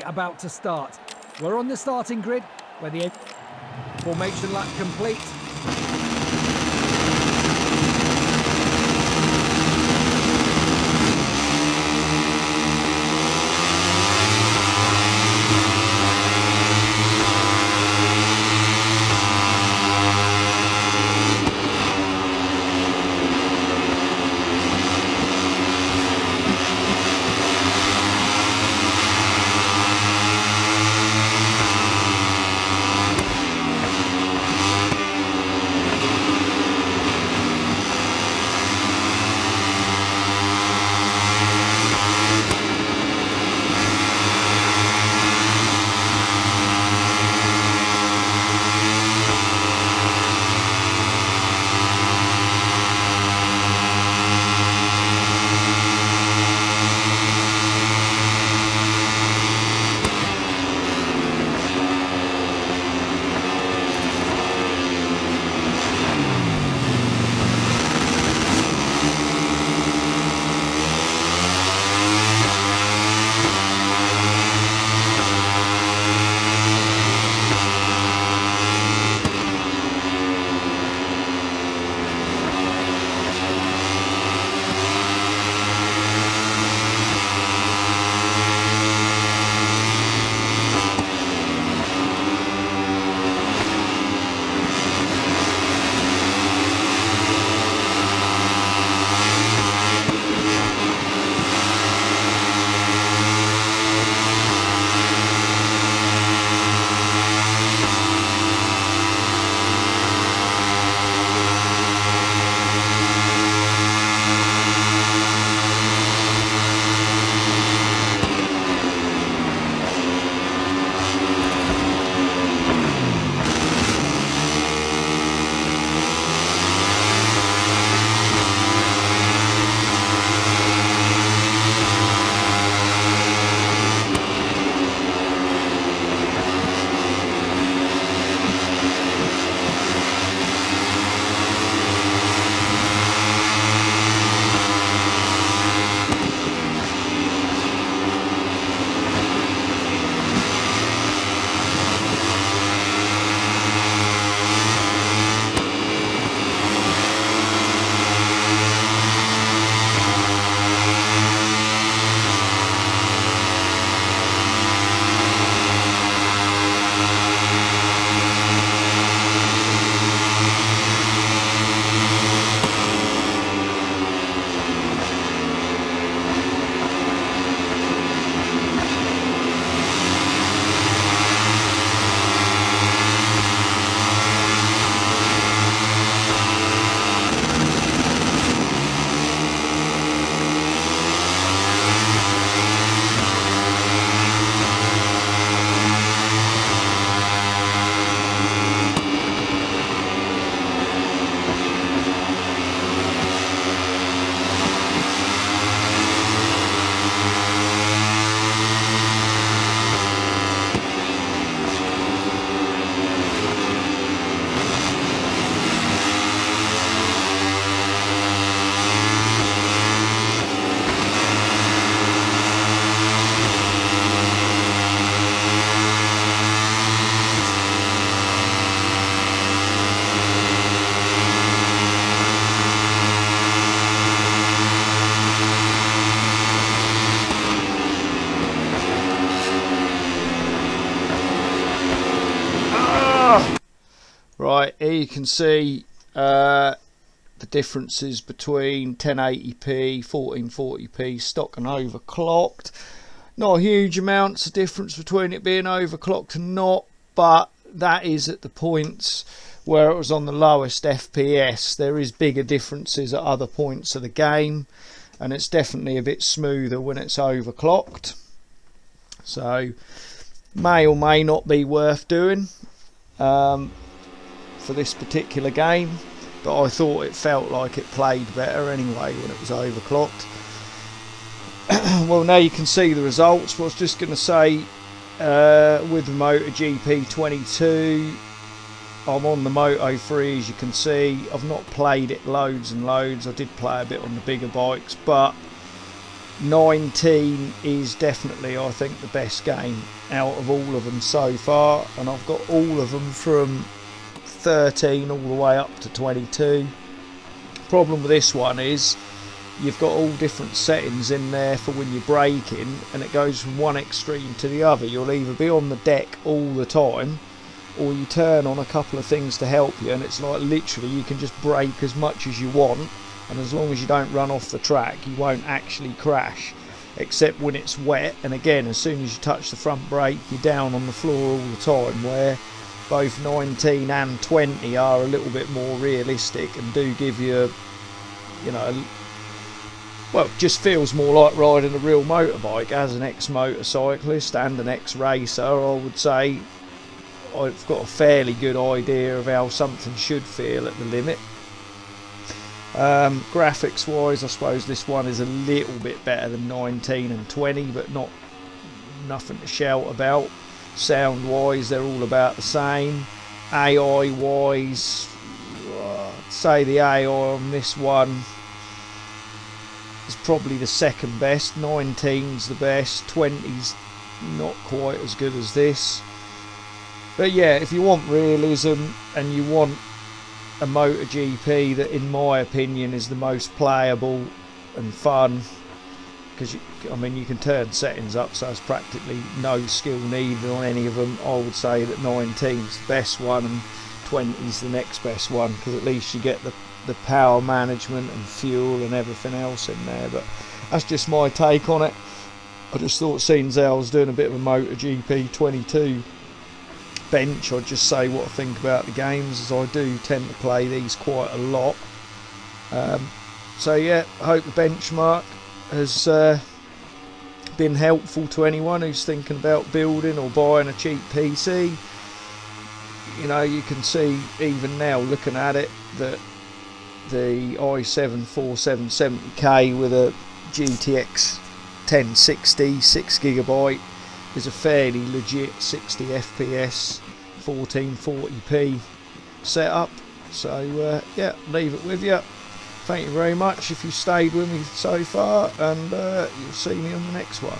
about to start. We're on the starting grid, where the formation lap complete. Right, here you can see the differences between 1080p, 1440p, stock and overclocked. Not huge amounts of difference between it being overclocked and not, but that is at the points where it was on the lowest FPS. There is bigger differences at other points of the game, and it's definitely a bit smoother when it's overclocked. So may or may not be worth doing for this particular game, but I thought it felt like it played better anyway when it was overclocked. Well, now you can see the results. But I was just going to say, with the Moto GP 22, I'm on the Moto 3, as you can see. I've not played it loads and loads. I did play a bit on the bigger bikes, but 19 is definitely, I think, the best game out of all of them so far, and I've got all of them from 13 all the way up to 22. Problem with this one is you've got all different settings in there for when you're braking, and it goes from one extreme to the other. You'll either be on the deck all the time, or you turn on a couple of things to help you, and it's like literally you can just brake as much as you want, and as long as you don't run off the track you won't actually crash, except when it's wet. And again, as soon as you touch the front brake you're down on the floor all the time, where both 19 and 20 are a little bit more realistic and do give you, you know, well, it just feels more like riding a real motorbike. As an ex-motorcyclist and an ex-racer, I would say I've got a fairly good idea of how something should feel at the limit. Graphics wise, I suppose this one is a little bit better than 19 and 20, but nothing to shout about. Sound wise, they're all about the same. AI wise, I'd say the AI on this one is probably the second best. 19's the best, 20's not quite as good as this. But yeah, if you want realism and you want a Moto GP that in my opinion is the most playable and fun, because I mean you can turn settings up so it's practically no skill needed on any of them, I would say that 19's the best one and 20's the next best one, because at least you get the power management and fuel and everything else in there. But that's just my take on it. I just thought, seeing as I was doing a bit of a Moto GP 22 bench, I'd just say what I think about the games, as I do tend to play these quite a lot. So yeah, I hope the benchmark has been helpful to anyone who's thinking about building or buying a cheap PC. You know, you can see even now looking at it that the i7 4770K with a GTX 1060 6GB is a fairly legit 60 FPS 1440p setup. So yeah, leave it with you. Thank you very much if you stayed with me so far, and you'll see me on the next one.